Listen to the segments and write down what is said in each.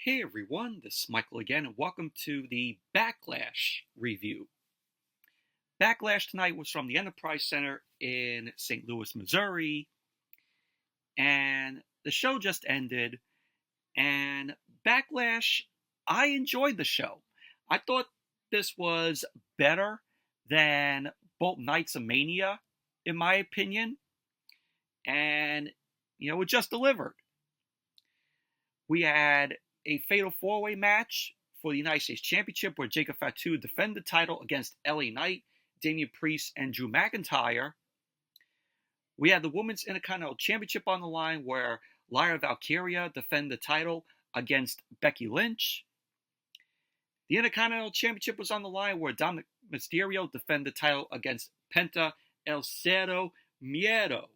Hey everyone, this is Michael again, and welcome to the Backlash review. Backlash tonight was from the Enterprise Center in St. Louis, Missouri, and the show just ended. And Backlash, I enjoyed the show. I thought this was better than both Nights of Mania, in my opinion, and it just delivered. We had a fatal four-way match for the United States Championship where Jacob Fatu defended the title against LA Knight, Damian Priest, and Drew McIntyre. We had the Women's Intercontinental Championship on the line where Lyra Valkyria defended the title against Becky Lynch. The Intercontinental Championship was on the line where Dominik Mysterio defended the title against Penta El Cero Miedo.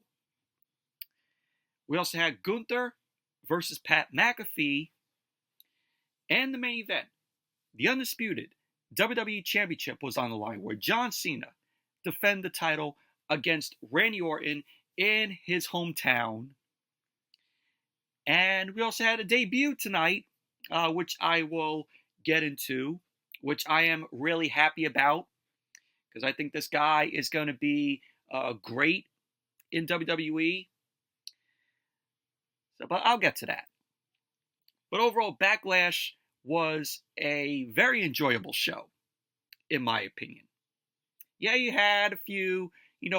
We also had Gunther versus Pat McAfee. And the main event, the Undisputed WWE Championship was on the line where John Cena defended the title against Randy Orton in his hometown. And we also had a debut tonight, which I will get into, which I am really happy about because I think this guy is going to be great in WWE. But I'll get to that. But overall, Backlash was a very enjoyable show, in my opinion. Yeah, you had a few,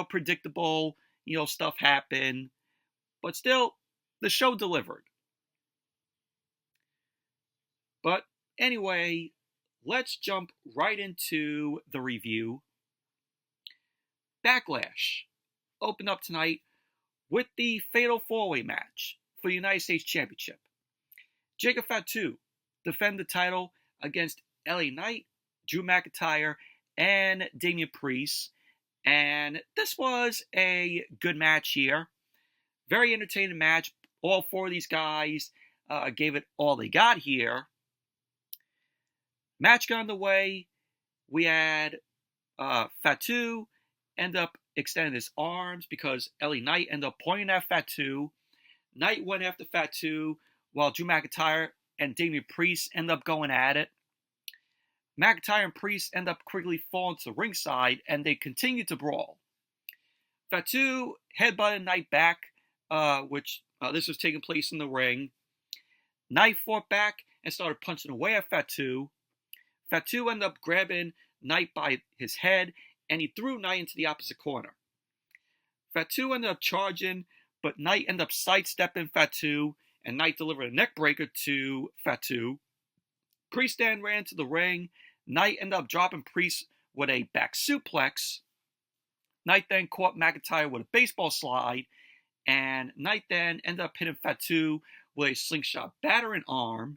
predictable, stuff happen, but still, the show delivered. But anyway, let's jump right into the review. Backlash opened up tonight with the Fatal 4-Way match for the United States Championship. Jacob Fatu defended the title against LA Knight, Drew McIntyre, and Damian Priest. And this was a good match here. Very entertaining match. All four of these guys gave it all they got here. Match got underway. We had Fatu end up extending his arms because LA Knight ended up pointing at Fatu. Knight went after Fatu while Drew McIntyre and Damian Priest end up going at it. McIntyre and Priest end up quickly falling to the ringside, and they continue to brawl. Fatu headbutted Knight back, which this was taking place in the ring. Knight fought back and started punching away at Fatu. Fatu ended up grabbing Knight by his head, and he threw Knight into the opposite corner. Fatu ended up charging, but Knight ended up sidestepping Fatu, and Knight delivered a neckbreaker to Fatu. Priest then ran to the ring. Knight ended up dropping Priest with a back suplex. Knight then caught McIntyre with a baseball slide, and Knight then ended up hitting Fatu with a slingshot battering arm.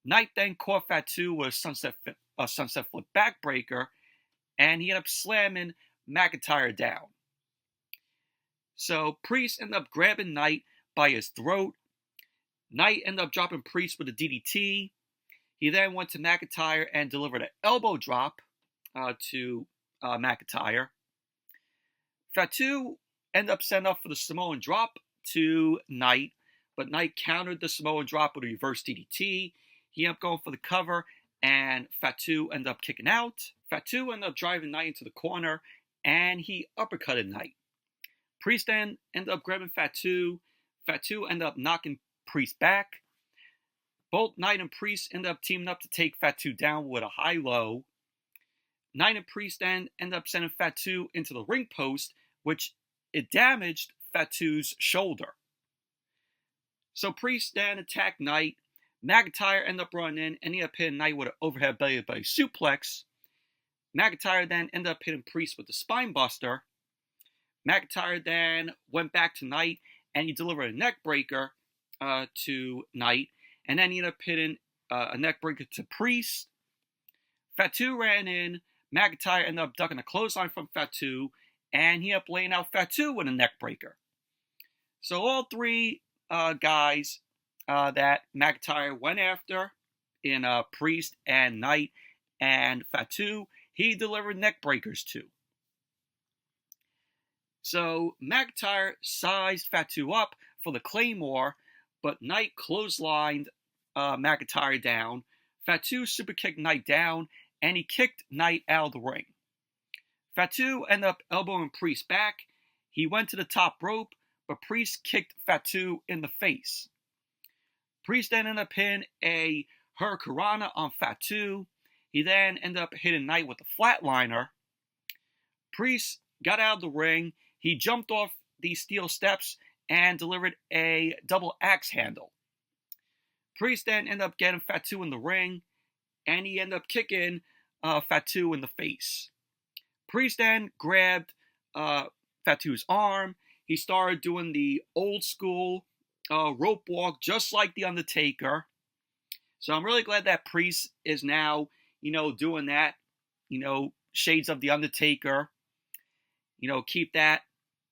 Knight then caught Fatu with a sunset flip backbreaker, and he ended up slamming McIntyre down. So Priest ended up grabbing Knight by his throat. Knight ended up dropping Priest with a DDT. He then went to McIntyre and delivered an elbow drop to McIntyre. Fatu ended up setting up for the Samoan drop to Knight, but Knight countered the Samoan drop with a reverse DDT. He ended up going for the cover, and Fatu ended up kicking out. Fatu ended up driving Knight into the corner, and he uppercutted Knight. Priest then ended up grabbing Fatu. Fatu ended up knocking Priest back. Both Knight and Priest ended up teaming up to take Fatu down with a high-low. Knight and Priest then ended up sending Fatu into the ring post, which it damaged Fatu's shoulder. So Priest then attacked Knight. McIntyre ended up running in, and he ended up hitting Knight with an overhead belly-to-belly suplex. McIntyre then ended up hitting Priest with the spine buster. McIntyre then went back to Knight, and he delivered a neck breaker to Knight, and then he ended up hitting a neck breaker to Priest. Fatu ran in. McIntyre ended up ducking a clothesline from Fatu, and he ended up laying out Fatu with a neck breaker. So all three guys that McIntyre went after in Priest and Knight and Fatu, he delivered neck breakers to. So McIntyre sized Fatu up for the Claymore, but Knight clotheslined McIntyre down. Fatu super kicked Knight down, and he kicked Knight out of the ring. Fatu ended up elbowing Priest back. He went to the top rope, but Priest kicked Fatu in the face. Priest then ended up hitting a Hurricanrana on Fatu. He then ended up hitting Knight with a flatliner. Priest got out of the ring. He jumped off the steel steps and delivered a double axe handle. Priest then ended up getting Fatu in the ring, and he ended up kicking Fatu in the face. Priest then grabbed Fatu's arm. He started doing the old school rope walk, just like The Undertaker. So I'm really glad that Priest is now, doing that, shades of The Undertaker. Keep that,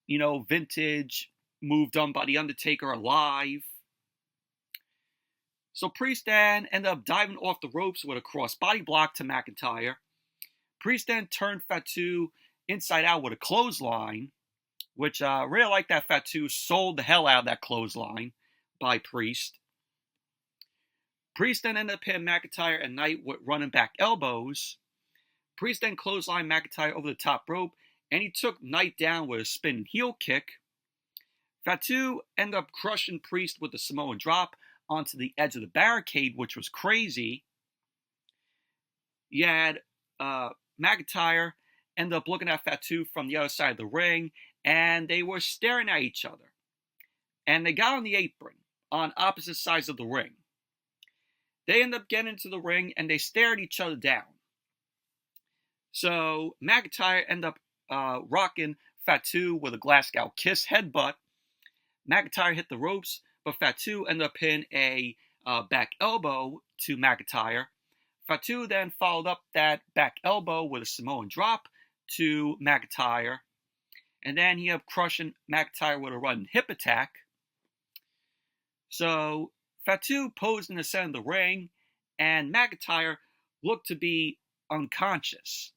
vintage move done by The Undertaker alive. So Priest then ended up diving off the ropes with a crossbody block to McIntyre. Priest then turned Fatu inside out with a clothesline, which I really like that Fatu sold the hell out of that clothesline by Priest. Priest then ended up hitting McIntyre and Knight with running back elbows. Priest then clotheslined McIntyre over the top rope, and he took Knight down with a spinning heel kick. Fatu ended up crushing Priest with the Samoan drop onto the edge of the barricade, which was crazy. You had McIntyre end up looking at Fatu from the other side of the ring, and they were staring at each other. And they got on the apron on opposite sides of the ring. They end up getting into the ring, and they stared each other down. So McIntyre ended up rocking Fatu with a Glasgow kiss headbutt. McIntyre hit the ropes, but Fatu ended up hitting a back elbow to McIntyre. Fatu then followed up that back elbow with a Samoan drop to McIntyre. And then he ended up crushing McIntyre with a running hip attack. So Fatu posed in the center of the ring, and McIntyre looked to be unconscious.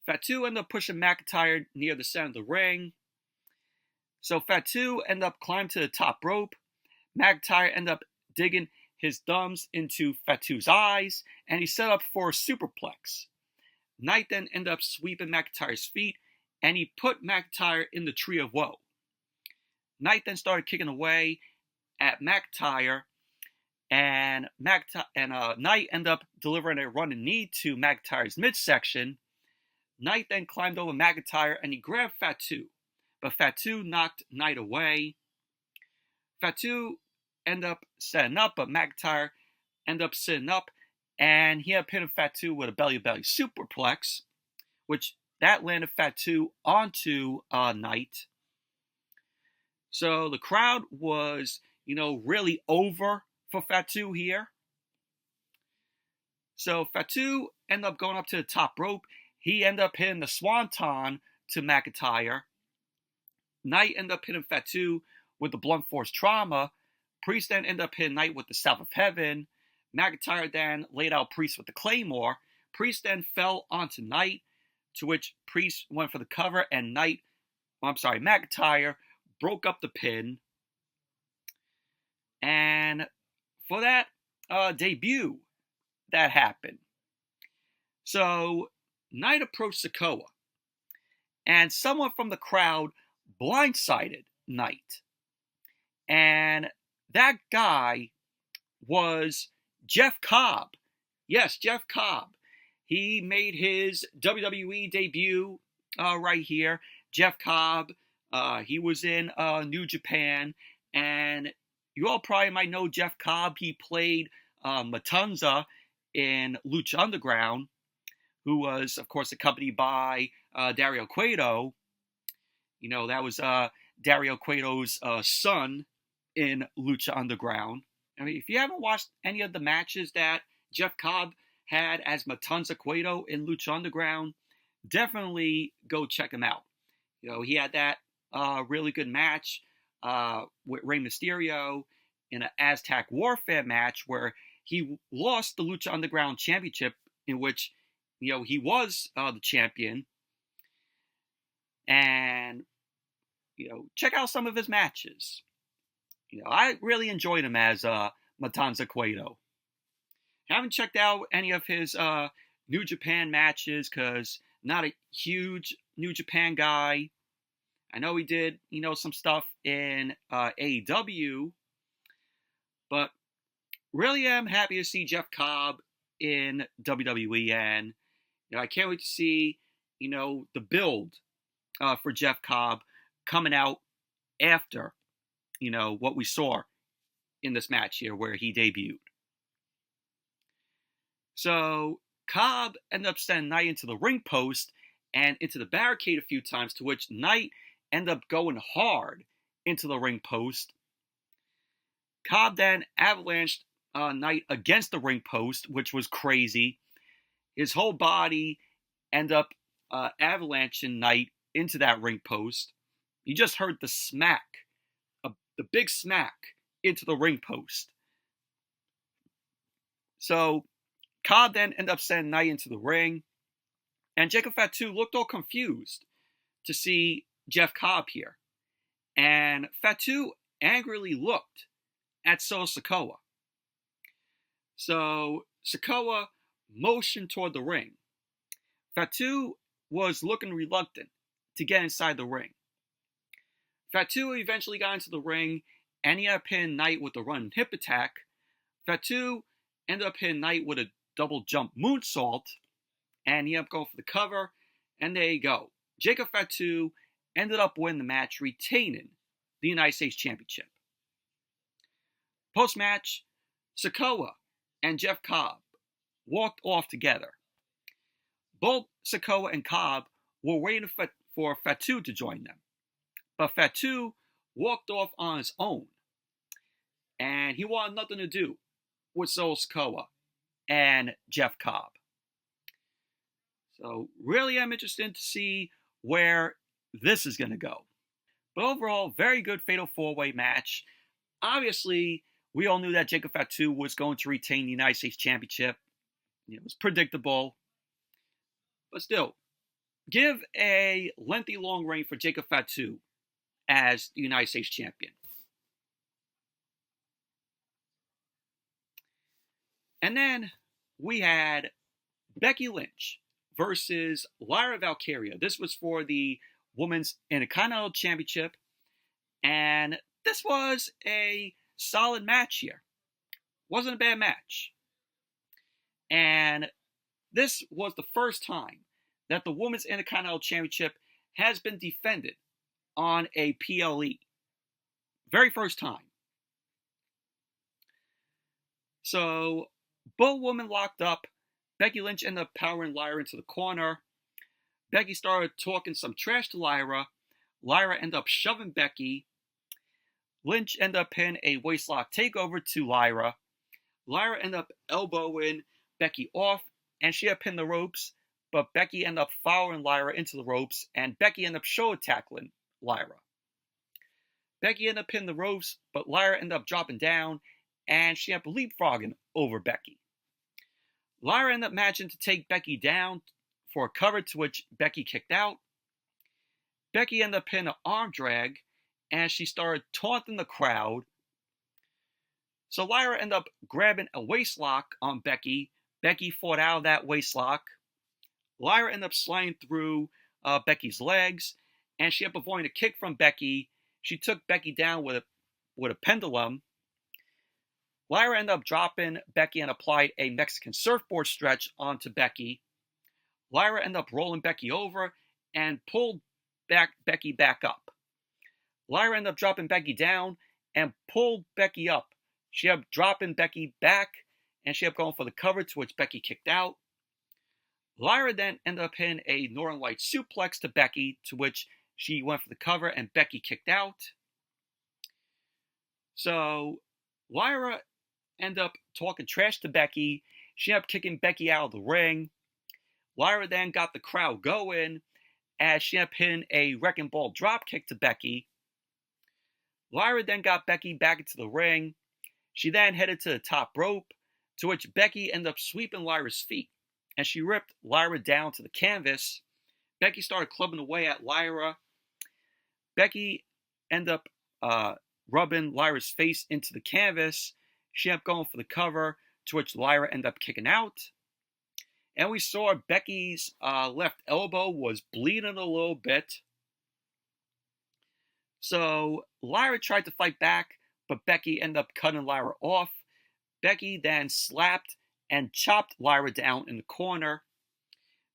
Fatu ended up pushing McIntyre near the center of the ring. So Fatu ended up climbing to the top rope. McIntyre ended up digging his thumbs into Fatu's eyes, and he set up for a superplex. Knight then ended up sweeping McIntyre's feet, and he put McIntyre in the Tree of Woe. Knight then started kicking away at McIntyre, and Knight ended up delivering a running knee to McIntyre's midsection. Knight then climbed over McIntyre, and he grabbed Fatu, but Fatu knocked Knight away. Fatu ended up setting up, but McIntyre ended up sitting up, and he ended up hitting Fatu with a belly-to-belly superplex, which that landed Fatu onto Knight. So the crowd was, really over for Fatu here. So Fatu ended up going up to the top rope. He ended up hitting the Swanton to McIntyre. Knight ended up hitting Fatu with the blunt force trauma. Priest then ended up hitting Knight with the South of Heaven. McIntyre then laid out Priest with the Claymore. Priest then fell onto Knight, to which Priest went for the cover, and McIntyre broke up the pin. And for that debut that happened, so Knight approached Sikoa, and someone from the crowd blindsided Knight. And that guy was Jeff Cobb. Yes, Jeff Cobb. He made his WWE debut right here. Jeff Cobb, he was in New Japan, and you all probably might know Jeff Cobb. He played Matanza in Lucha Underground, who was, of course, accompanied by Dario Cueto. That was Dario Cueto's son in Lucha Underground. I mean, if you haven't watched any of the matches that Jeff Cobb had as Matanza Cueto in Lucha Underground, definitely go check him out. He had that really good match with Rey Mysterio in an Aztec Warfare match where he lost the Lucha Underground Championship, in which he was the champion. And check out some of his matches. I really enjoyed him as Matanza Cueto. Haven't checked out any of his New Japan matches because not a huge New Japan guy. I know he did, some stuff in AEW, but really am happy to see Jeff Cobb in WWE, and I can't wait to see, the build for Jeff Cobb coming out after, what we saw in this match here where he debuted. So Cobb ended up sending Knight into the ring post and into the barricade a few times, to which Knight ended up going hard into the ring post. Cobb then avalanched Knight against the ring post, which was crazy. His whole body ended up avalanching Knight into that ring post. You just heard the smack, the big smack into the ring post. So Cobb then ended up sending Knight into the ring, and Jacob Fatu looked all confused to see Jeff Cobb here. And Fatu angrily looked at Solo Sikoa. So Sikoa motioned toward the ring. Fatu was looking reluctant to get inside the ring. Fatu eventually got into the ring, and he had pinned Knight with a run hip attack. Fatu ended up hitting Knight with a double jump moonsault, and he ended up going for the cover, and there you go. Jacob Fatu ended up winning the match, retaining the United States Championship. Post-match, Sikoa and Jeff Cobb walked off together. Both Sikoa and Cobb were waiting for Fatu to join them, but Fatu walked off on his own, and he wanted nothing to do with Solo Sikoa and Jeff Cobb. So really I'm interested to see where this is going to go. But overall, very good Fatal 4-Way match. Obviously, we all knew that Jacob Fatu was going to retain the United States Championship. It was predictable. But still, give a lengthy long reign for Jacob Fatu as the United States Champion. And then we had Becky Lynch versus Lyra Valkyria. This was for the Women's Intercontinental Championship. And this was a solid match here. Wasn't a bad match. And this was the first time that the Women's Intercontinental Championship has been defended on a PLE. Very first time. So both women locked up. Becky Lynch ended up powering Lyra into the corner. Becky started talking some trash to Lyra. Lyra ended up shoving Becky. Lynch ended up pinning a waistlock takeover to Lyra. Lyra ended up elbowing Becky off, and she had pinned the ropes, but Becky ended up following Lyra into the ropes, and Becky ended up shoulder tackling Lyra. Becky ended up pinning the ropes, but Lyra ended up dropping down, and she ended up leapfrogging over Becky. Lyra ended up managing to take Becky down for a cover, to which Becky kicked out. Becky ended up pinning an arm drag, and she started taunting the crowd. So Lyra ended up grabbing a waistlock on Becky. Becky fought out of that waistlock. Lyra ended up sliding through Becky's legs, and she ended up avoiding a kick from Becky. She took Becky down with a pendulum. Lyra ended up dropping Becky and applied a Mexican surfboard stretch onto Becky. Lyra ended up rolling Becky over and pulled Becky back up. Lyra ended up dropping Becky down and pulled Becky up. She ended up dropping Becky back, and she ended up going for the cover, to which Becky kicked out. Lyra then ended up hitting a Northern Lights suplex to Becky, to which she went for the cover, and Becky kicked out. So Lyra ended up talking trash to Becky. She ended up kicking Becky out of the ring. Lyra then got the crowd going as she ended up hitting a wrecking ball dropkick to Becky. Lyra then got Becky back into the ring. She then headed to the top rope, to which Becky ended up sweeping Lyra's feet, and she ripped Lyra down to the canvas. Becky started clubbing away at Lyra. Becky ended up rubbing Lyra's face into the canvas. She ended up going for the cover, to which Lyra ended up kicking out. And we saw Becky's left elbow was bleeding a little bit. So Lyra tried to fight back, but Becky ended up cutting Lyra off. Becky then slapped and chopped Lyra down in the corner.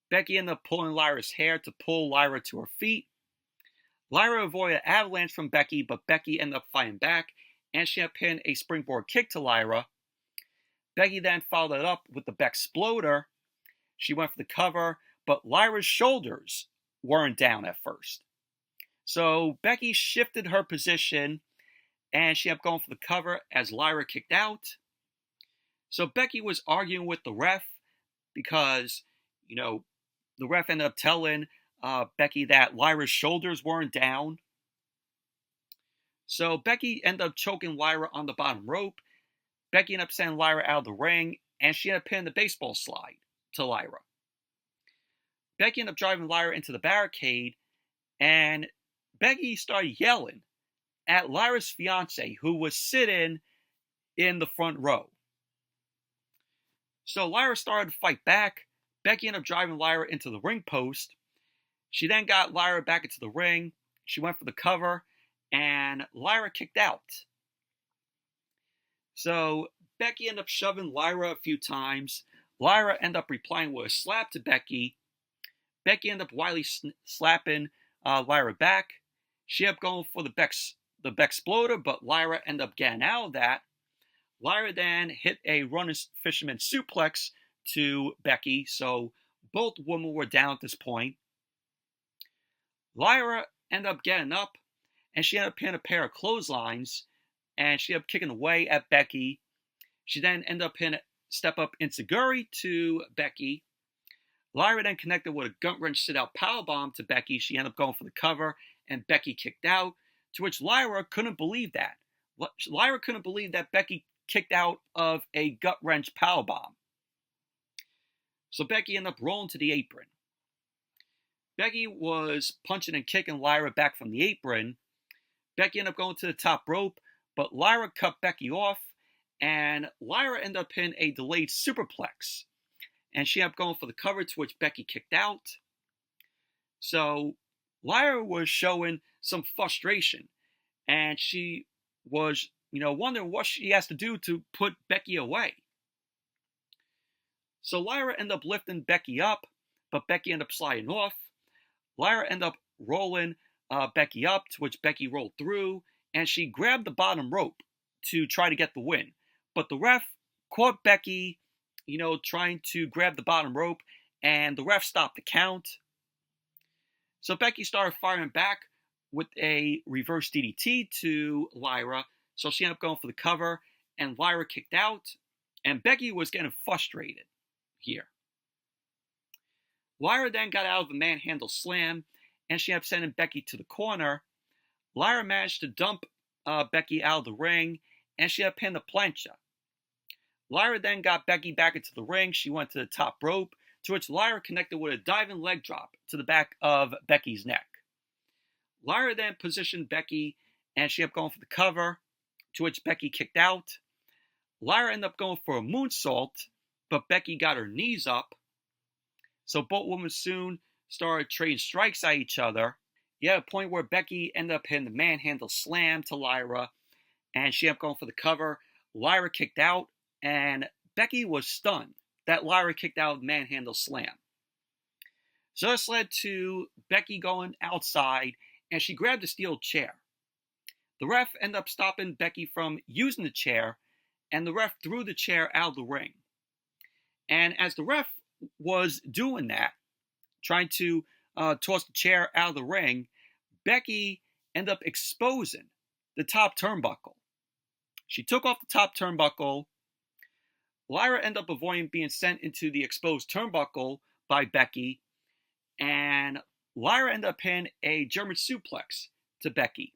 Becky ended up pulling Lyra's hair to pull Lyra to her feet. Lyra avoided an avalanche from Becky, but Becky ended up fighting back, and she had pinned a springboard kick to Lyra. Becky then followed it up with the Bexploder. She went for the cover, but Lyra's shoulders weren't down at first. So Becky shifted her position, and she ended up going for the cover as Lyra kicked out. So Becky was arguing with the ref because, the ref ended up telling Becky that Lyra's shoulders weren't down. So Becky ended up choking Lyra on the bottom rope. Becky ended up sending Lyra out of the ring, and she ended up pinning the baseball slide to Lyra. Becky ended up driving Lyra into the barricade, and Becky started yelling at Lyra's fiance, who was sitting in the front row. So Lyra started to fight back. Becky ended up driving Lyra into the ring post. She then got Lyra back into the ring. She went for the cover, and Lyra kicked out. So Becky ended up shoving Lyra a few times. Lyra ended up replying with a slap to Becky. Becky ended up wildly slapping Lyra back. She ended up going for the Bexploder, but Lyra ended up getting out of that. Lyra then hit a running fisherman suplex to Becky, so both women were down at this point. Lyra ended up getting up, and she ended up hitting a pair of clotheslines, and she ended up kicking away at Becky. She then ended up hitting a step-up enziguri to Becky. Lyra then connected with a gut-wrench sit-out powerbomb to Becky. She ended up going for the cover, and Becky kicked out, to which Lyra couldn't believe that. Lyra couldn't believe that Becky kicked out of a gut-wrench powerbomb. So Becky ended up rolling to the apron. Becky was punching and kicking Lyra back from the apron. Becky ended up going to the top rope, but Lyra cut Becky off, and Lyra ended up hitting a delayed superplex. And she ended up going for the cover, to which Becky kicked out. So Lyra was showing some frustration, and she was, wondering what she has to do to put Becky away. So Lyra ended up lifting Becky up, but Becky ended up sliding off. Lyra ended up rolling Becky up, to which Becky rolled through, and she grabbed the bottom rope to try to get the win. But the ref caught Becky, trying to grab the bottom rope, and the ref stopped the count. So Becky started firing back with a reverse DDT to Lyra, so she ended up going for the cover, and Lyra kicked out, and Becky was getting frustrated here. Lyra then got out of a manhandle slam, and she ended up sending Becky to the corner. Lyra managed to dump Becky out of the ring, and she ended up pinning the plancha. Lyra then got Becky back into the ring. She went to the top rope, to which Lyra connected with a diving leg drop to the back of Becky's neck. Lyra then positioned Becky, and she ended up going for the cover, to which Becky kicked out. Lyra ended up going for a moonsault, but Becky got her knees up. So both women soon started trading strikes at each other. You had a point where Becky ended up hitting the manhandle slam to Lyra, and she ended up going for the cover. Lyra kicked out, and Becky was stunned that Lyra kicked out of the manhandle slam. So this led to Becky going outside, and she grabbed a steel chair. The ref ended up stopping Becky from using the chair, and the ref threw the chair out of the ring. And as the ref was doing that, trying to toss the chair out of the ring, Becky ended up exposing the top turnbuckle. She took off the top turnbuckle. Lyra ended up avoiding being sent into the exposed turnbuckle by Becky, and Lyra ended up pinning a German suplex to Becky.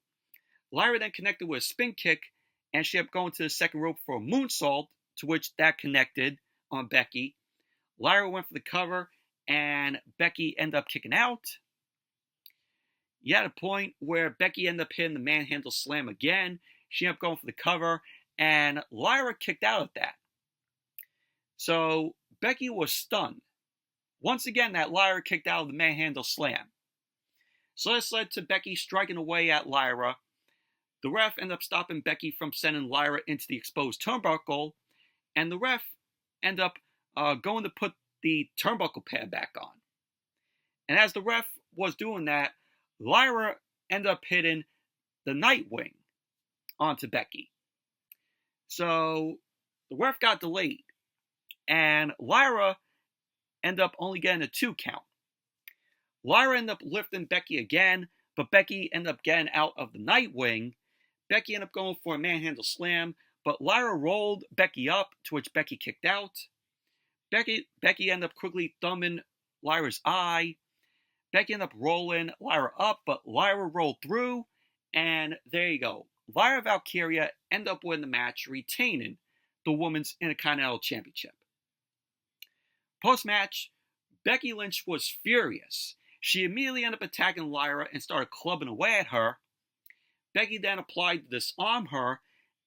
Lyra then connected with a spin kick, and she ended up going to the second rope for a moonsault, to which that connected on Becky. Lyra went for the cover, and Becky ended up kicking out. You had a point where Becky ended up hitting the manhandle slam again. She ended up going for the cover, and Lyra kicked out at that. So Becky was stunned. Once again, that Lyra kicked out of the manhandle slam. So this led to Becky striking away at Lyra. The ref ended up stopping Becky from sending Lyra into the exposed turnbuckle, and the ref ended up going to put the turnbuckle pad back on. And as the ref was doing that, Lyra ended up hitting the Nightwing onto Becky. So the ref got delayed, and Lyra ended up only getting a 2 count. Lyra ended up lifting Becky again, but Becky ended up getting out of the Nightwing. Becky ended up going for a manhandle slam, but Lyra rolled Becky up, to which Becky kicked out. Becky ended up quickly thumbing Lyra's eye. Becky ended up rolling Lyra up, but Lyra rolled through, and there you go. Lyra Valkyria ended up winning the match, retaining the Women's Intercontinental Championship. Post-match, Becky Lynch was furious. She immediately ended up attacking Lyra and started clubbing away at her. Becky then applied to disarm her,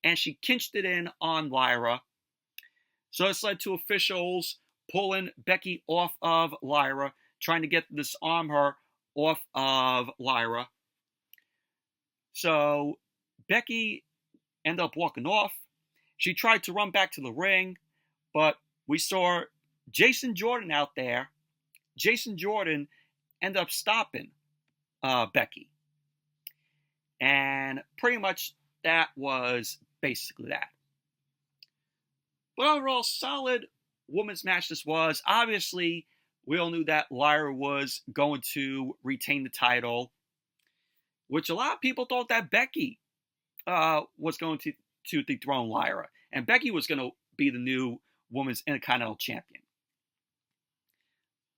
and she cinched it in on Lyra. So this led to officials pulling Becky off of Lyra, trying to get to disarm her off of Lyra. So Becky ended up walking off. She tried to run back to the ring, but we saw Jason Jordan out there. Jason Jordan ended up stopping Becky. And pretty much that was basically that. But overall, solid women's match this was. Obviously, we all knew that Lyra was going to retain the title, which a lot of people thought that Becky was going to dethrone Lyra. And Becky was going to be the new Women's Intercontinental Champion.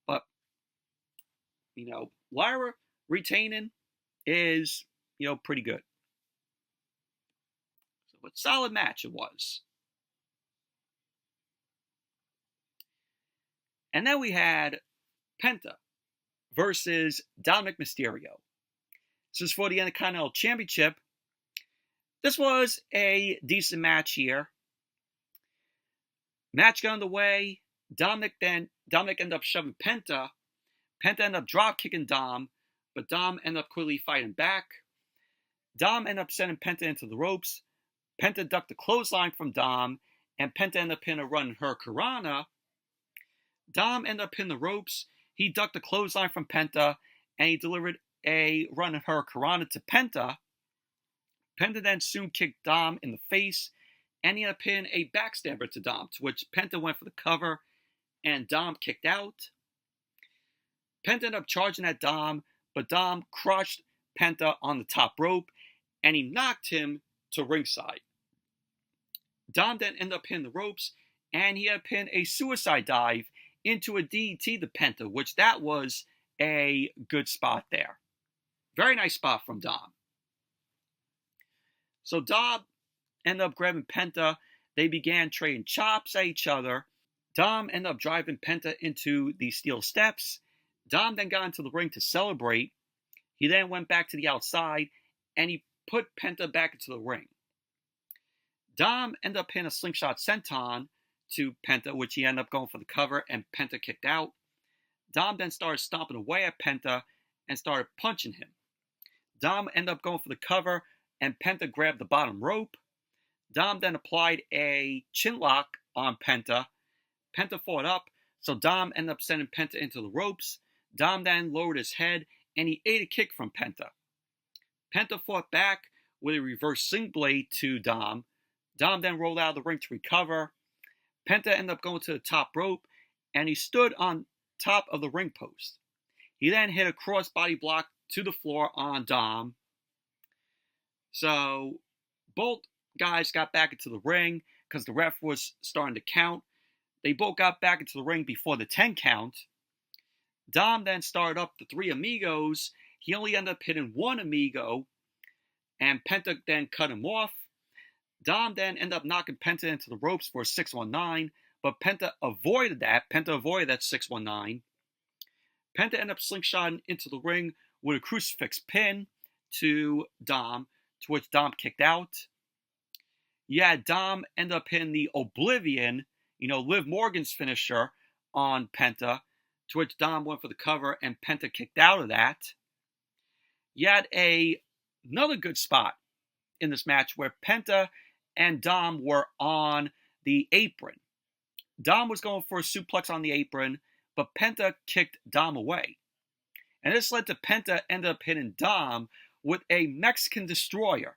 But, Lyra retaining is, pretty good. So, a solid match it was. And then we had Penta versus Dominik Mysterio. This is for the Intercontinental Championship. This was a decent match here. Match got underway. Dominik ended up shoving Penta. Penta ended up drop kicking Dom, but Dom ended up quickly fighting back. Dom ended up sending Penta into the ropes. Penta ducked a clothesline from Dom, and Penta ended up hitting a run Hurricanrana. Dom ended up hitting the ropes. He ducked a clothesline from Penta, and he delivered a run Hurricanrana to Penta. Penta then soon kicked Dom in the face, and he ended up hitting a backstabber to Dom, to which Penta went for the cover, and Dom kicked out. Penta ended up charging at Dom, but Dom crushed Penta on the top rope, and he knocked him to ringside. Dom then ended up hitting the ropes, and he had pinned a suicide dive into a DDT to Penta, which that was a good spot there. Very nice spot from Dom. So Dom ended up grabbing Penta. They began trading chops at each other. Dom ended up driving Penta into the steel steps. Dom then got into the ring to celebrate. He then went back to the outside, and he put Penta back into the ring. Dom ended up hitting a slingshot senton to Penta, which he ended up going for the cover, and Penta kicked out. Dom then started stomping away at Penta and started punching him. Dom ended up going for the cover, and Penta grabbed the bottom rope. Dom then applied a chinlock on Penta. Penta fought up, so Dom ended up sending Penta into the ropes. Dom then lowered his head, and he ate a kick from Penta. Penta fought back with a reverse sling blade to Dom. Dom then rolled out of the ring to recover. Penta ended up going to the top rope, and he stood on top of the ring post. He then hit a crossbody block to the floor on Dom. So both guys got back into the ring because the ref was starting to count. They both got back into the ring before the 10 count. Dom then started up the 3 amigos. He only ended up hitting 1 amigo, and Penta then cut him off. Dom then ended up knocking Penta into the ropes for a 619, but Penta avoided that. Penta avoided that 619. Penta ended up slingshotting into the ring with a crucifix pin to Dom, to which Dom kicked out. Yeah, Dom ended up hitting the Oblivion, Liv Morgan's finisher on Penta, to which Dom went for the cover and Penta kicked out of that. You had another good spot in this match where Penta and Dom were on the apron. Dom was going for a suplex on the apron, but Penta kicked Dom away. And this led to Penta ended up hitting Dom with a Mexican Destroyer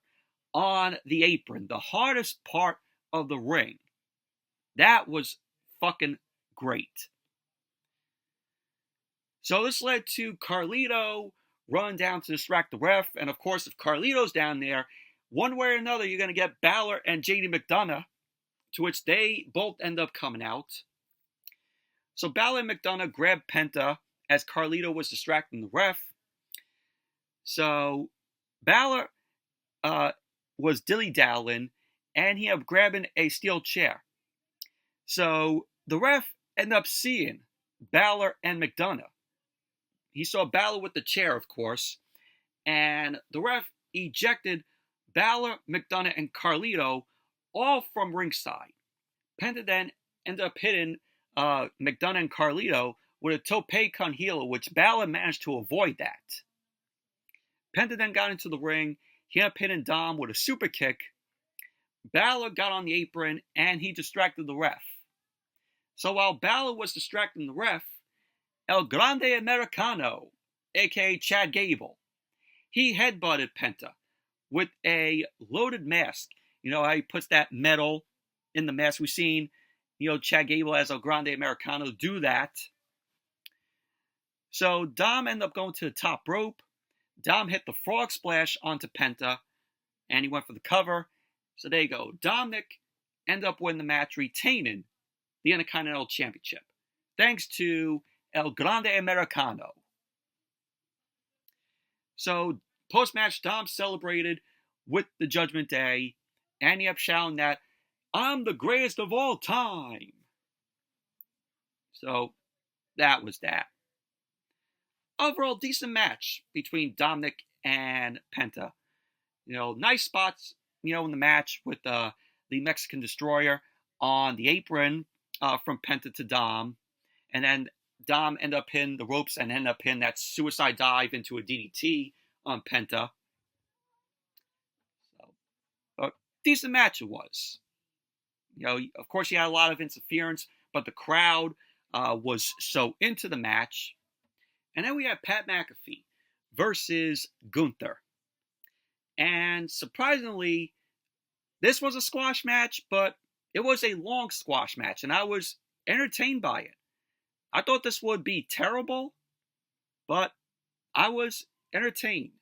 on the apron, the hardest part of the ring. That was fucking great. So this led to Carlito running down to distract the ref. And of course, if Carlito's down there, one way or another, you're going to get Balor and JD McDonough, to which they both end up coming out. So Balor and McDonough grabbed Penta as Carlito was distracting the ref. So Balor was dilly-dallying, and he ended up grabbing a steel chair. So the ref ended up seeing Balor and McDonough. He saw Balor with the chair, of course, and the ref ejected Balor, McDonough, and Carlito all from ringside. Penta then ended up hitting McDonough and Carlito with a tope con hilo, which Balor managed to avoid that. Penta then got into the ring. He ended up hitting Dom with a super kick. Balor got on the apron and he distracted the ref. So while Balor was distracting the ref, El Grande Americano, aka Chad Gable, he headbutted Penta with a loaded mask. You know how he puts that metal in the mask? We've seen, Chad Gable as El Grande Americano do that. So Dom ended up going to the top rope. Dom hit the frog splash onto Penta, and he went for the cover. So there you go. Dominik ended up winning the match, retaining the Intercontinental Championship, thanks to El Grande Americano. So post-match, Dom celebrated with the Judgment Day, and he ended up shouting that, "I'm the greatest of all time." So that was that. Overall, decent match between Dominik and Penta. Nice spots, in the match with the Mexican Destroyer on the apron from Penta to Dom. And then Dom ended up hitting the ropes and ended up hitting that suicide dive into a DDT on Penta. So, a decent match it was. Of course, you had a lot of interference, but the crowd was so into the match. And then we had Pat McAfee versus Gunther. And surprisingly, this was a squash match, but it was a long squash match, and I was entertained by it. I thought this would be terrible, but I was entertained.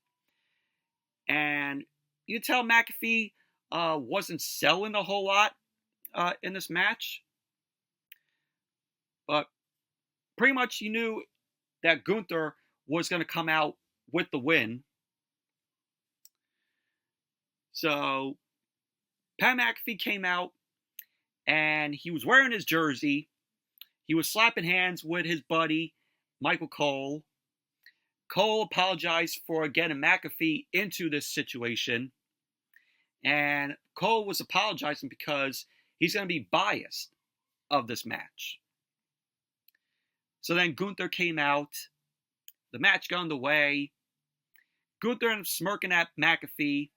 And you tell McAfee wasn't selling a whole lot in this match, but pretty much you knew that Gunther was going to come out with the win. So Pat McAfee came out and he was wearing his jersey. He was slapping hands with his buddy, Michael Cole. Cole apologized for getting McAfee into this situation. And Cole was apologizing because he's going to be biased of this match. So then Gunther came out. The match got underway. Gunther ended up smirking at McAfee.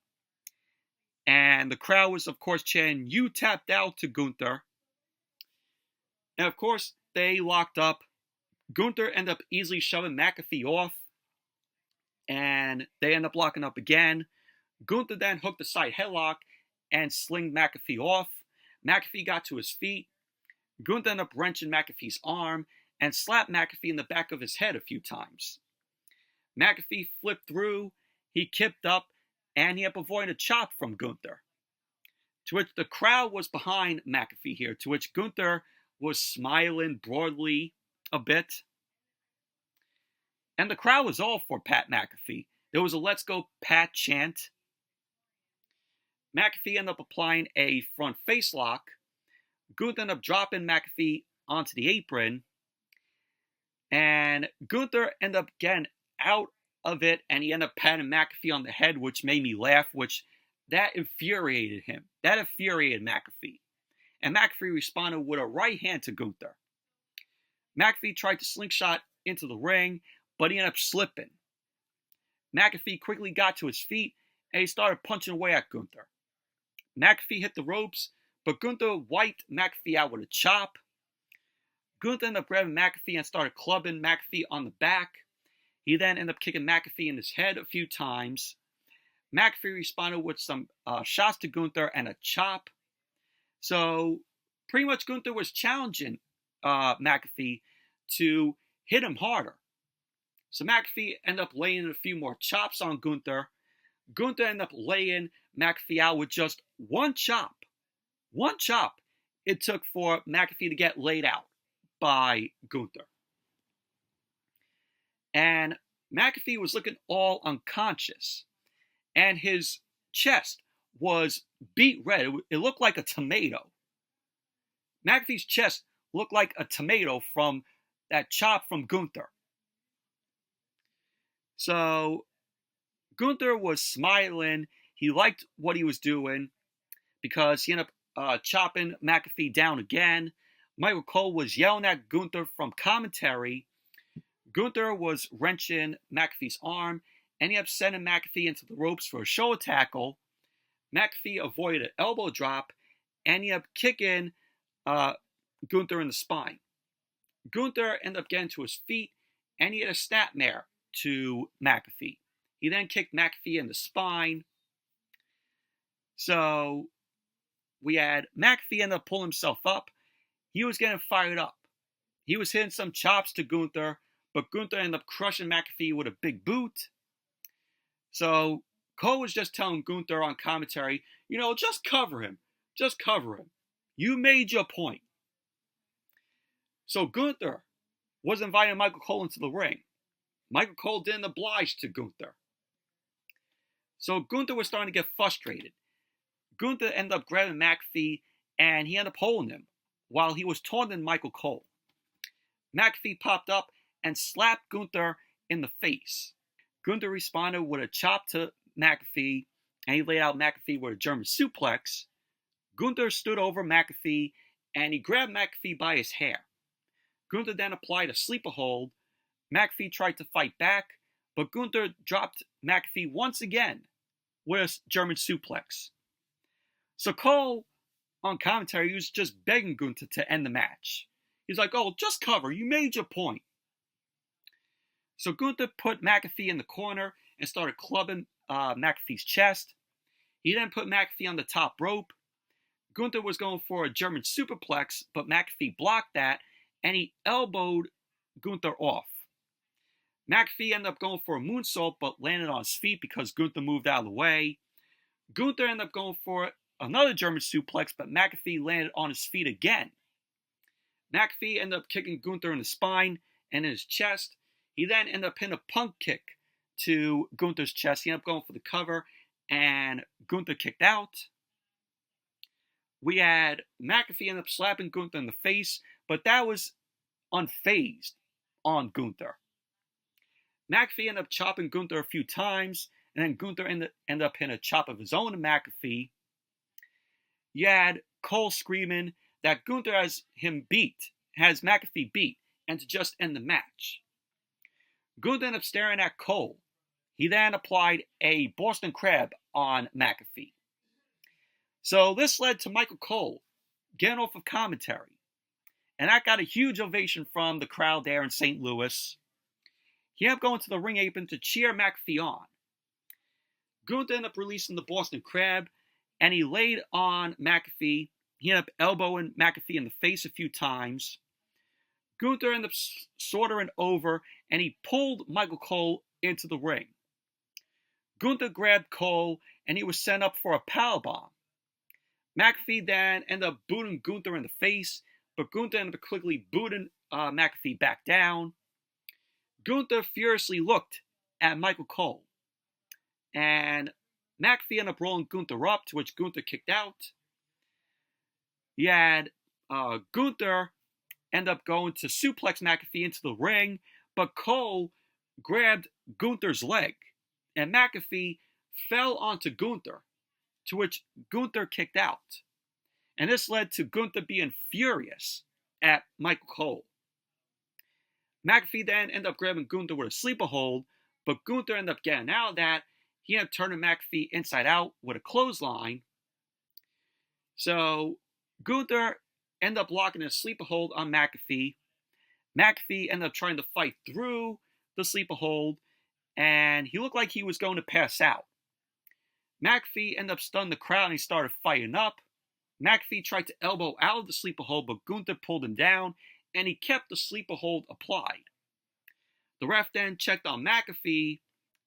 And the crowd was, of course, chanting, "You tapped out" to Gunther. And, of course, they locked up. Gunther ended up easily shoving McAfee off. And they end up locking up again. Gunther then hooked a side headlock and slinged McAfee off. McAfee got to his feet. Gunther ended up wrenching McAfee's arm and slapped McAfee in the back of his head a few times. McAfee flipped through, he kipped up, and he ended up avoiding a chop from Gunther. To which the crowd was behind McAfee here, to which Gunther was smiling broadly a bit. And the crowd was all for Pat McAfee. There was a "Let's Go Pat" chant. McAfee ended up applying a front face lock. Gunther ended up dropping McAfee onto the apron. And Gunther ended up getting out of it, and he ended up patting McAfee on the head, which made me laugh, which that infuriated him. That infuriated McAfee. And McAfee responded with a right hand to Gunther. McAfee tried to slingshot into the ring, but he ended up slipping. McAfee quickly got to his feet, and he started punching away at Gunther. McAfee hit the ropes, but Gunther wiped McAfee out with a chop. Gunther ended up grabbing McAfee and started clubbing McAfee on the back. He then ended up kicking McAfee in his head a few times. McAfee responded with some shots to Gunther and a chop. So pretty much Gunther was challenging McAfee to hit him harder. So McAfee ended up laying a few more chops on Gunther. Gunther ended up laying McAfee out with just one chop. One chop it took for McAfee to get laid out by Gunther. And McAfee was looking all unconscious. And his chest was beet red. It looked like a tomato. McAfee's chest looked like a tomato from that chop from Gunther. So Gunther was smiling. He liked what he was doing because he ended up chopping McAfee down again. Michael Cole was yelling at Gunther from commentary. Gunther was wrenching McAfee's arm, and he ended up sending McAfee into the ropes for a shoulder tackle. McAfee avoided an elbow drop, and he ended up kicking Gunther in the spine. Gunther ended up getting to his feet, and he had a snapmare to McAfee. He then kicked McAfee in the spine. So we had McAfee end up pulling himself up. He was getting fired up. He was hitting some chops to Gunther, but Gunther ended up crushing McAfee with a big boot. So Cole was just telling Gunther on commentary, just cover him. Just cover him. You made your point. So Gunther was inviting Michael Cole into the ring. Michael Cole didn't oblige to Gunther. So Gunther was starting to get frustrated. Gunther ended up grabbing McAfee, and he ended up holding him while he was taunting Michael Cole. McAfee popped up and slapped Gunther in the face. Gunther responded with a chop to McAfee, and he laid out McAfee with a German suplex. Gunther stood over McAfee, and he grabbed McAfee by his hair. Gunther then applied a sleeper hold. McAfee tried to fight back, but Gunther dropped McAfee once again with a German suplex. So Cole, on commentary, he was just begging Gunther to end the match. He's like, just cover. You made your point. So Gunther put McAfee in the corner and started clubbing McAfee's chest. He then put McAfee on the top rope. Gunther was going for a German superplex, but McAfee blocked that, and he elbowed Gunther off. McAfee ended up going for a moonsault, but landed on his feet because Gunther moved out of the way. Gunther ended up going for another German suplex, but McAfee landed on his feet again. McAfee ended up kicking Gunther in the spine and in his chest. He then ended up hitting a punk kick to Gunther's chest. He ended up going for the cover, and Gunther kicked out. We had McAfee end up slapping Gunther in the face, but that was unfazed on Gunther. McAfee ended up chopping Gunther a few times, and then Gunther ended up hitting a chop of his own to McAfee. You had Cole screaming that Gunther has McAfee beat, and to just end the match. Gunther ended up staring at Cole. He then applied a Boston Crab on McAfee. So this led to Michael Cole getting off of commentary. And that got a huge ovation from the crowd there in St. Louis. He ended up going to the ring apron to cheer McAfee on. Gunther ended up releasing the Boston Crab, and he laid on McAfee. He ended up elbowing McAfee in the face a few times. Gunther ended up sauntering over, and he pulled Michael Cole into the ring. Gunther grabbed Cole, and he was sent up for a powerbomb. McAfee then ended up booting Gunther in the face, but Gunther ended up quickly booting McAfee back down. Gunther furiously looked at Michael Cole, and McAfee ended up rolling Gunther up, to which Gunther kicked out. You had Gunther end up going to suplex McAfee into the ring, but Cole grabbed Gunther's leg, and McAfee fell onto Gunther, to which Gunther kicked out. And this led to Gunther being furious at Michael Cole. McAfee then ended up grabbing Gunther with a sleeper hold, but Gunther ended up getting out of that. He ended up turning McAfee inside out with a clothesline. So Gunther ended up locking a sleeper hold on McAfee. McAfee ended up trying to fight through the sleeper hold, and he looked like he was going to pass out. McAfee ended up stunning the crowd, and he started fighting up. McAfee tried to elbow out of the sleeper hold, but Gunther pulled him down, and he kept the sleeper hold applied. The ref then checked on McAfee.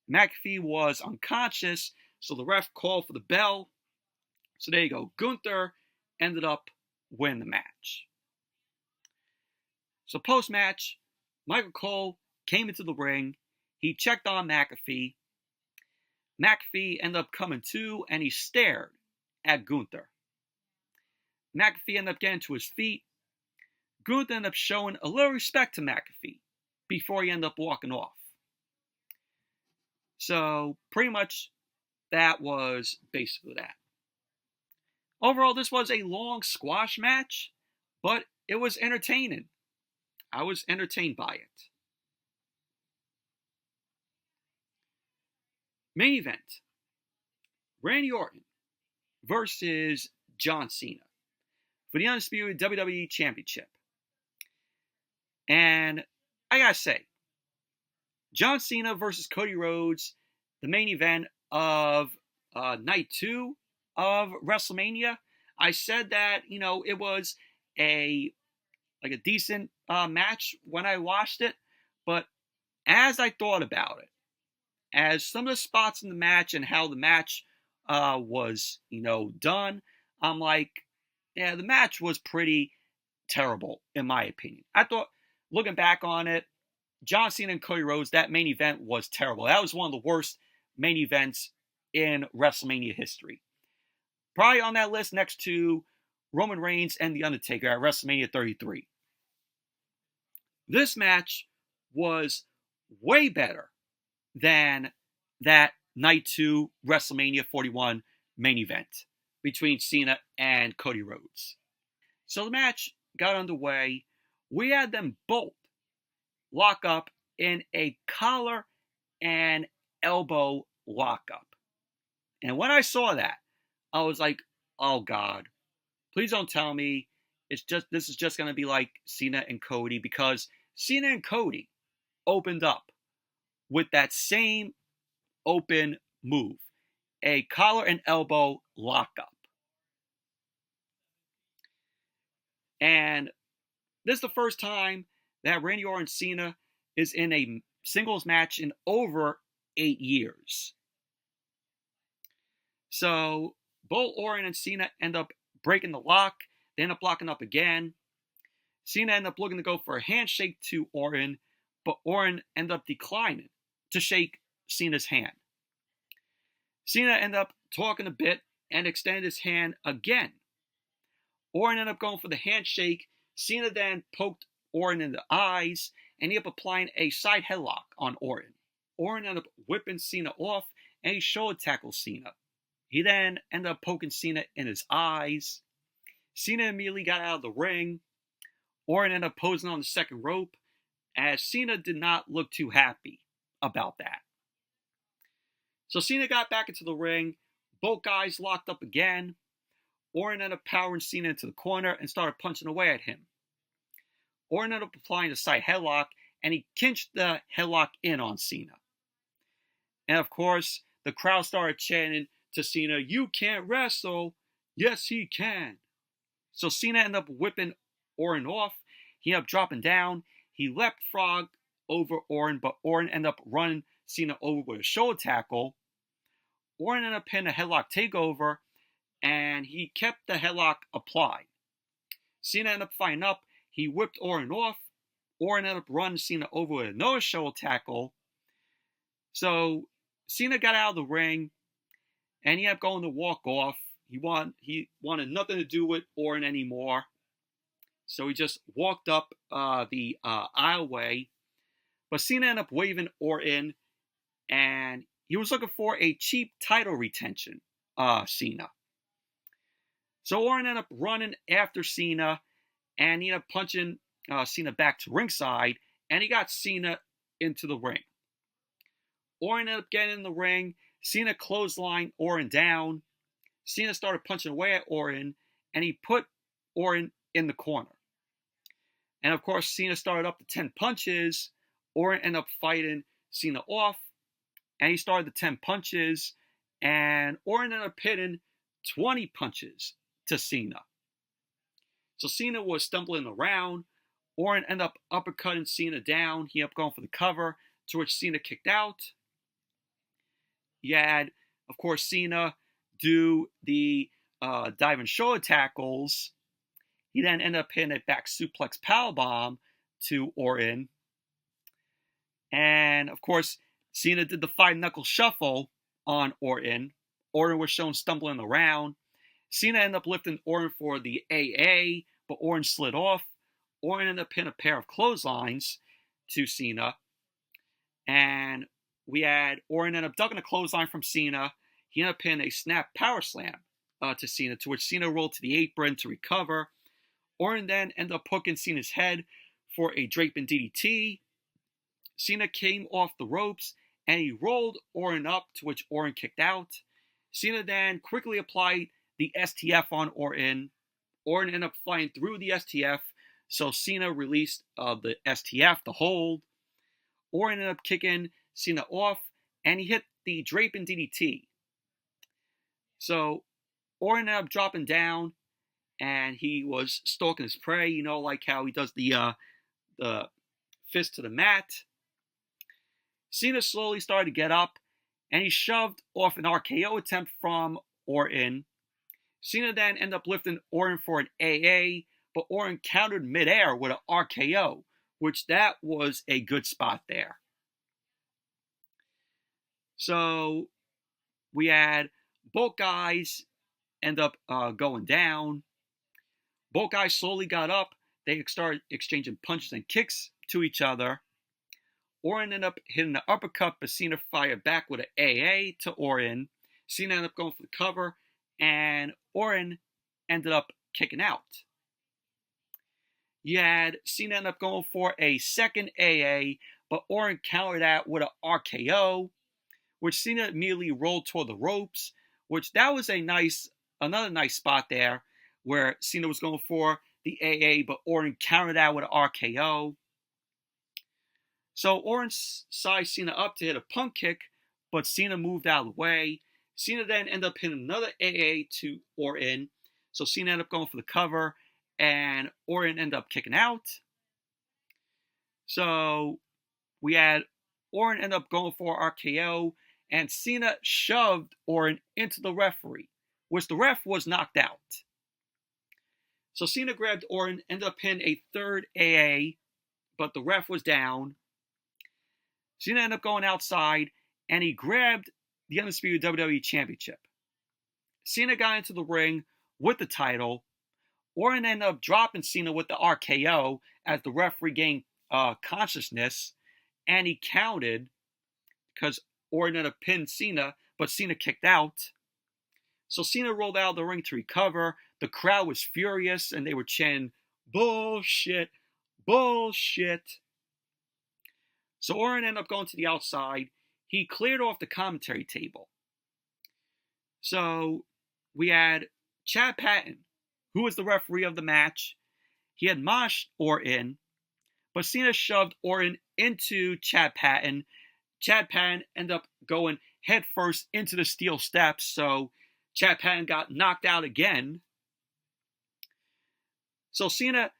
McAfee was unconscious, so the ref called for the bell. So there you go. Gunther ended up winning the match. So post-match, Michael Cole came into the ring. He checked on McAfee. McAfee ended up coming to, and he stared at Gunther. McAfee ended up getting to his feet. Gunther ended up showing a little respect to McAfee before he ended up walking off. So pretty much that was basically that. Overall, this was a long squash match, but it was entertaining. I was entertained by it. Main event. Randy Orton versus John Cena for the Undisputed WWE Championship. And I gotta say, John Cena versus Cody Rhodes, the main event of night 2 of WrestleMania. I said that, it was a decent match when I watched it, but as I thought about it, as some of the spots in the match and how the match was, done, I'm like, yeah, the match was pretty terrible, in my opinion. I thought, looking back on it, John Cena and Cody Rhodes, that main event was terrible. That was one of the worst main events in WrestleMania history. Probably on that list next to Roman Reigns and The Undertaker at WrestleMania 33. This match was way better than that Night 2 WrestleMania 41 main event between Cena and Cody Rhodes. So the match got underway. We had them both lock up in a collar and elbow lockup. And when I saw that, I was like, oh God, please don't tell me this is just going to be like Cena and Cody, because Cena and Cody opened up with that same open move, a collar and elbow lockup. And this is the first time that Randy Orton and Cena is in a singles match in over 8 years. So both Orton and Cena end up breaking the lock. They end up locking up again. Cena ended up looking to go for a handshake to Orton, but Orton ended up declining to shake Cena's hand. Cena ended up talking a bit and extended his hand again. Orton ended up going for the handshake. Cena then poked Orton in the eyes, and he ended up applying a side headlock on Orton. Orton ended up whipping Cena off, and he shoulder tackled Cena. He then ended up poking Cena in his eyes. Cena immediately got out of the ring. Orton ended up posing on the second rope, as Cena did not look too happy about that. So Cena got back into the ring. Both guys locked up again. Orton ended up powering Cena into the corner and started punching away at him. Orton ended up applying a side headlock, and he cinched the headlock in on Cena. And of course, the crowd started chanting to Cena, "You can't wrestle." "Yes, he can." So Cena ended up whipping Orton off. He ended up dropping down. He leapfrogged over Orton, but Orton ended up running Cena over with a shoulder tackle. Orton ended up hitting a headlock takeover, and he kept the headlock applied. Cena ended up fighting up. He whipped Orton off. Orton ended up running Cena over with another shoulder tackle. So Cena got out of the ring, and he ended up going to walk off. He wanted nothing to do with Orton anymore. So he just walked up the aisleway. But Cena ended up waving Orton, and he was looking for a cheap title retention Cena. So Orton ended up running after Cena, and he ended up punching Cena back to ringside, and he got Cena into the ring. Orton ended up getting in the ring. Cena clotheslined Orton down. Cena started punching away at Orton, and he put Orton in the corner. And of course, Cena started up to 10 punches. Orton ended up fighting Cena off, and he started the 10 punches, and Orton ended up hitting 20 punches to Cena. So Cena was stumbling around. Orton ended up uppercutting Cena down. He ended up going for the cover, to which Cena kicked out. You had, of course, Cena do the diving shoulder tackles. He then ended up hitting a back suplex powerbomb to Orton. And, of course, Cena did the 5-knuckle shuffle on Orton. Orton was shown stumbling around. Cena ended up lifting Orton for the AA, but Orton slid off. Orton ended up hitting a pair of clotheslines to Cena. And we had Orton ended up ducking a clothesline from Cena. He ended up hitting a snap power slam to Cena, to which Cena rolled to the apron to recover. Orton then ended up hooking Cena's head for a draping DDT. Cena came off the ropes, and he rolled Orton up, to which Orton kicked out. Cena then quickly applied the STF on Orton. Orton ended up flying through the STF, so Cena released the STF, the hold. Orton ended up kicking Cena off, and he hit the draping DDT. So Orton ended up dropping down, and he was stalking his prey, like how he does the fist to the mat. Cena slowly started to get up, and he shoved off an RKO attempt from Orton. Cena then ended up lifting Orton for an AA, but Orton countered midair with an RKO, which that was a good spot there. So we had both guys end up going down. Both guys slowly got up. They started exchanging punches and kicks to each other. Orton ended up hitting the uppercut, but Cena fired back with an AA to Orton. Cena ended up going for the cover, and Orton ended up kicking out. You had Cena end up going for a second AA, but Orton countered that with an RKO, which Cena immediately rolled toward the ropes, which that was another nice spot there, where Cena was going for the AA, but Orton countered that with an RKO. So Orton sized Cena up to hit a punt kick, but Cena moved out of the way. Cena then ended up hitting another AA to Orton. So Cena ended up going for the cover, and Orton ended up kicking out. So we had Orton end up going for RKO, and Cena shoved Orton into the referee, which the ref was knocked out. So Cena grabbed Orton, ended up hitting a third AA, but the ref was down. Cena ended up going outside, and he grabbed the Undisputed WWE Championship. Cena got into the ring with the title. Orton ended up dropping Cena with the RKO as the ref regained consciousness, and he counted because Orton ended up pinning Cena, but Cena kicked out. So Cena rolled out of the ring to recover. The crowd was furious, and they were chanting, "Bullshit, bullshit." So Orton ended up going to the outside. He cleared off the commentary table. So we had Chad Patton, who was the referee of the match. He had moshed Orton, but Cena shoved Orton into Chad Patton. Chad Patton ended up going headfirst into the steel steps, so Chad Patton got knocked out again. So Cena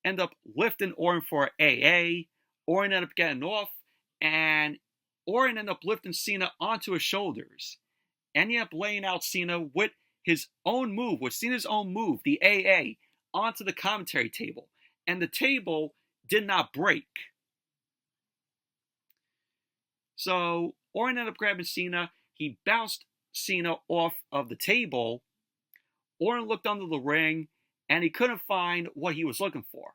ended up lifting Orton for AA. Orton ended up getting off, and Orton ended up lifting Cena onto his shoulders. And he ended up laying out Cena with his own move, with Cena's own move, the AA, onto the commentary table. And the table did not break. So Orton ended up grabbing Cena. He bounced Cena off of the table. Orton looked under the ring, and he couldn't find what he was looking for.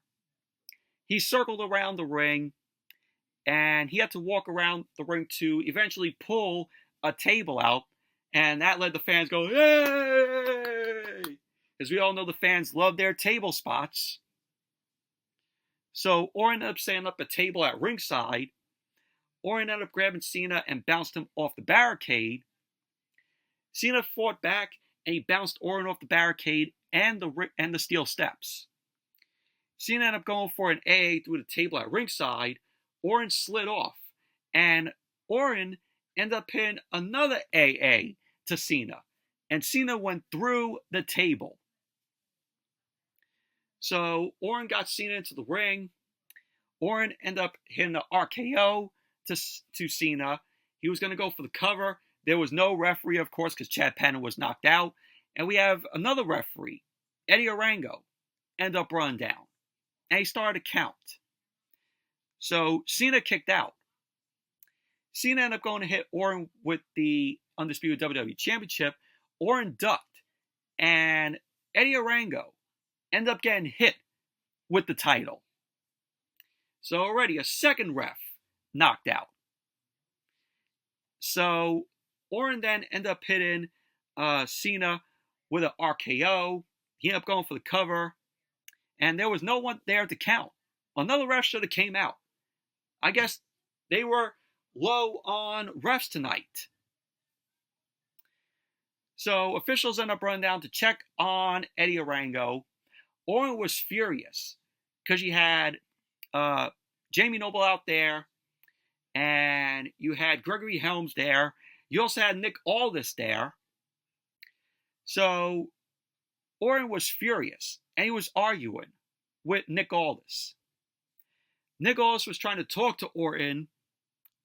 He circled around the ring, and he had to walk around the ring to eventually pull a table out, And that led the fans go, yay! As we all know, the fans love their table spots. So Orton ended up setting up a table at ringside. Orton ended up grabbing Cena and bounced him off the barricade. Cena fought back and he bounced Orton off the barricade and the steel steps. Cena ended up going for an AA through the table at ringside. Orton slid off, and Orton ended up hitting another AA to Cena, and Cena went through the table. So Orton got Cena into the ring. Orton ended up hitting the RKO to Cena. He was going to go for the cover. There was no referee, of course, because Chad Patton was knocked out. And we have another referee, Eddie Orango, end up running down. And he started to count. So Cena kicked out. Cena ended up going to hit Orton with the Undisputed WWE Championship. Orton ducked. And Eddie Orango ended up getting hit with the title. So already a second ref knocked out. So Orton then ended up hitting Cena with an RKO. He ended up going for the cover. And there was no one there to count. Another ref should have came out. I guess they were low on refs tonight. So officials end up running down to check on Eddie Orango. Orton was furious because you had Jamie Noble out there, and you had Gregory Helms there. You also had Nick Aldis there. So Orton was furious, and he was arguing with Nick Aldis. Nick Aldis was trying to talk to Orton.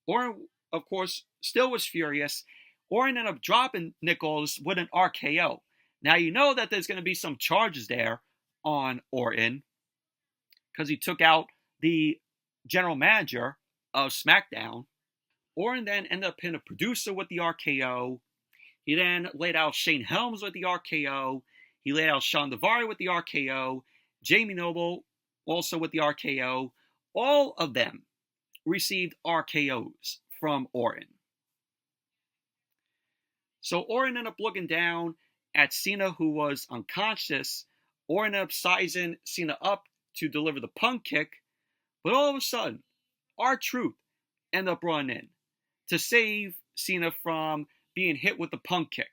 Orton, of course, still was furious. Orton ended up dropping Nick Aldis with an RKO. Now, you know that there's going to be some charges there on Orton because he took out the general manager of SmackDown. Orton then ended up hitting a producer with the RKO. He then laid out Shane Helms with the RKO. He laid out Sean Daivari with the RKO. Jamie Noble also with the RKO. All of them received RKOs from Orton. So Orton ended up looking down at Cena, who was unconscious. Orton ended up sizing Cena up to deliver the punk kick. But all of a sudden, R-Truth ended up running in to save Cena from being hit with the punk kick.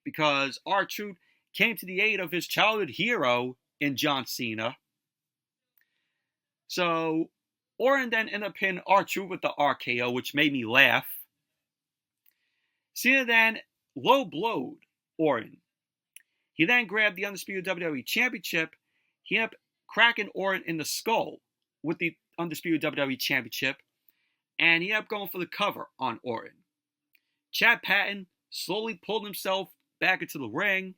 Because R-Truth came to the aid of his childhood hero in John Cena. So Orton then ended up hitting R-Truth with the RKO, which made me laugh. Cena then low blowed Orton. He then grabbed the Undisputed WWE Championship. He ended up cracking Orton in the skull with the Undisputed WWE Championship. And he ended up going for the cover on Orton. Chad Patton slowly pulled himself back into the ring.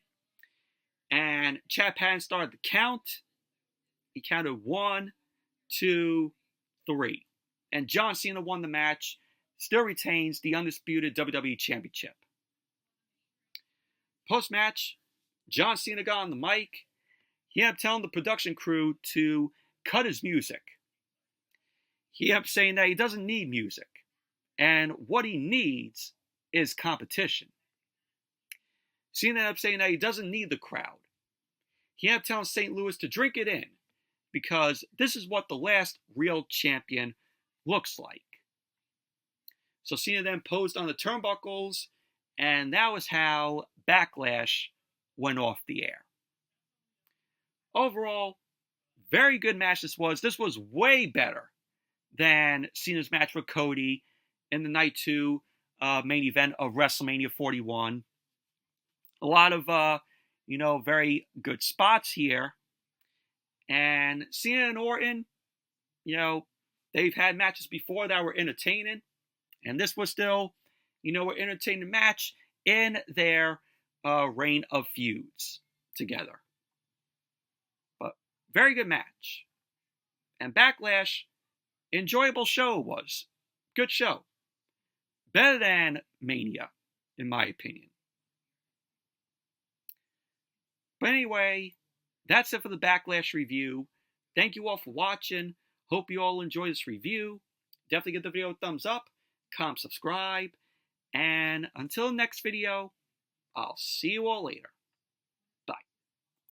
And Chad Patton started to count. He counted 1, 2, 3. And John Cena won the match. Still retains the Undisputed WWE Championship. Post-match, John Cena got on the mic. He ended up telling the production crew to cut his music. He ended up saying that he doesn't need music. And what he needs is competition. Cena ended up saying that he doesn't need the crowd. He ended up telling St. Louis to drink it in, because this is what the last real champion looks like. So Cena then posed on the turnbuckles, and that was how Backlash went off the air. Overall, very good match this was. This was way better than Cena's match with Cody in the Night 2 main event of WrestleMania 41. A lot of, very good spots here. And Cena and Orton, they've had matches before that were entertaining. And this was still, an entertaining match in their reign of feuds together. But very good match. And Backlash, enjoyable show it was. Good show. Better than Mania, in my opinion. But anyway, that's it for the Backlash review. Thank you all for watching. Hope you all enjoy this review. Definitely give the video a thumbs up. Comment, subscribe. And until next video, I'll see you all later.